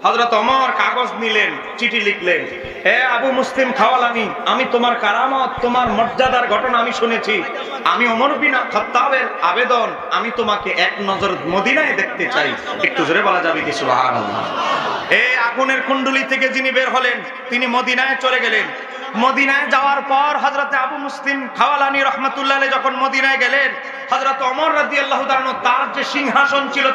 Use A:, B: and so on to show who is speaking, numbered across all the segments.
A: হযরত ওমর কাগজ নিলেন, চিঠি লিখলেন, হে আবু মুসলিম খাওয়ালানি, আমি তোমার কারামত, তোমার মর্যাদার ঘটনা আমি শুনেছি। আমি ওমর বিন খাত্তাবের আবেদন, আমি তোমাকে এক নজর মদিনায় দেখতে চাই। একটু জোরে বলা যাবে কি সুবহানাল্লাহ? এই আগুনের কুণ্ডলী থেকে যিনি বের হলেন, তিনি মদিনায় চলে গেলেন। মদিনায় যাওয়ার পর হযরত আবু মুসলিম খাওয়ালানি রাহমাতুল্লাহ আলাইহি যখন মদিনায় গেলেন, হযরত ওমর রাদিয়াল্লাহু তাআলা তার যে সিংহাসন ছিল,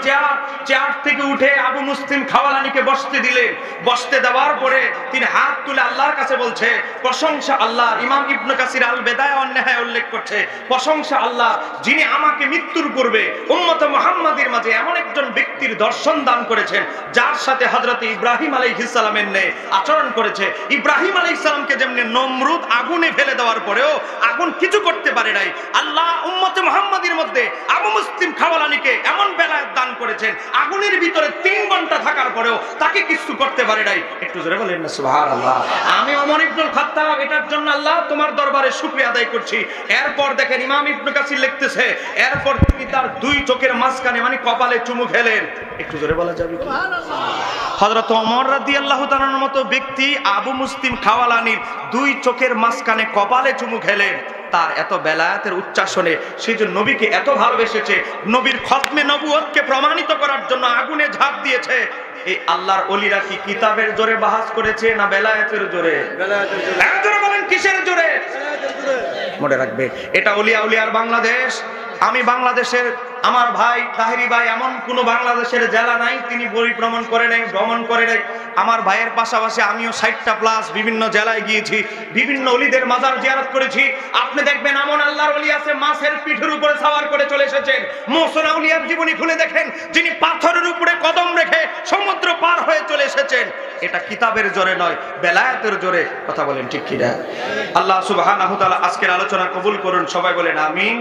A: চেয়ার থেকে উঠে আবু মুসলিম খাওয়ালানিকে বসতে দিলেন। বসতে দেওয়ার পরে তিনি হাত তুলে আল্লাহর কাছে বলছে, প্রশংসা আল্লাহ। ইমাম ইবনে কাসির আল বেদায়া ওয়ান নেহায়া উল্লেখ করছে, প্রশংসা আল্লাহ যিনি আমাকে মৃত্যুর পূর্বে উম্মত মুহাম্মাদের মাঝে এমন একজন ব্যক্তির দর্শন দান করেছেন যার সাথে হযরত ইব্রাহিম আলাইহিস সালামের ন্যায় আচরণ করেছে। ইব্রাহিম আলাইহিস সালামকে যেমনি নমরুদ আগুনে ফেলে দেওয়ার পরেও আগুন কিছু করতে পারে নাই, আল্লাহ উম্মতে মুহাম্মাদের মধ্যে আবু মুসলিম খাওয়ালানিকে এমন বেলায়েত দান করেছেন, আগুনের ভিতরে 3 ঘন্টা থাকার পরেও তাকে কিছু করতে পারে নাই। একটু জোরে বলেন না সুবহানাল্লাহ। আমি ওমর ইবনুল খাত্তাব এটার জন্য আল্লাহ তোমার দরবারে শুকরিয়া আদায় করছি। এরপর দেখেন ইমাম ইবনে কাসির লিখতেছে, এরপর তিনি তার 2 চোখের মাঝখানে মানে কপালে চুমু খেলেন। একটু জোরে বলা যাবে কি সুবহানাল্লাহ? হযরত ওমর রাদিয়াল্লাহু তাআলার মতো ব্যক্তি আবু মুসলিম খাওয়ালানির 2 চোখের মাঝখানে কপালে চুমু খেলেন। তার এত বেলায়েতের উচ্চাসনে সে যে নবীকে এত ভালোবেসেছে, নবীর খতমে নবুয়তকে প্রমাণিত করার জন্য আগুনে ঝাঁপ দিয়েছে। এই আল্লাহর ওলিরা কি কিতাবের জোরে বাহাস করেছে না বেলায়েতের জোরে? বেলায়েতের জোরে। এক জোরে বলেন কিসের জোরে? বেলায়েতের জোরে। মনে রাখবে, এটা ওলিয়া উলিয়ার বাংলাদেশ। আমি বাংলাদেশের আমার ভাই তাহেরি ভাই এমন কোন বাংলাদেশের জেলা নাই তিনি ভ্রমণ করে নাই। আমার ভাইয়ের পাশাপাশি আমিও 60টা প্লাস বিভিন্ন জেলায় গিয়েছি, বিভিন্ন ওলিদের মাজার জিয়ারত করেছি। আপনি দেখবেন এমন আল্লাহর ওলি আছে মাছের পিঠের উপরে সাওয়ার করে চলে এসেছেন। মুহসিন আউলিয়ার জীবনী খুলে দেখেন, যিনি পাথরের উপরে কদম রেখে সমুদ্র পার হয়ে চলে এসেছেন। এটা কিতাবের জোরে নয়, বেলায়েতের জোরে। কথা বলেন ঠিক কি না? আল্লাহ সুবহানাহু ওয়া তাআলা আজকের আলোচনা কবুল করুন, সবাই বলেন আমিন।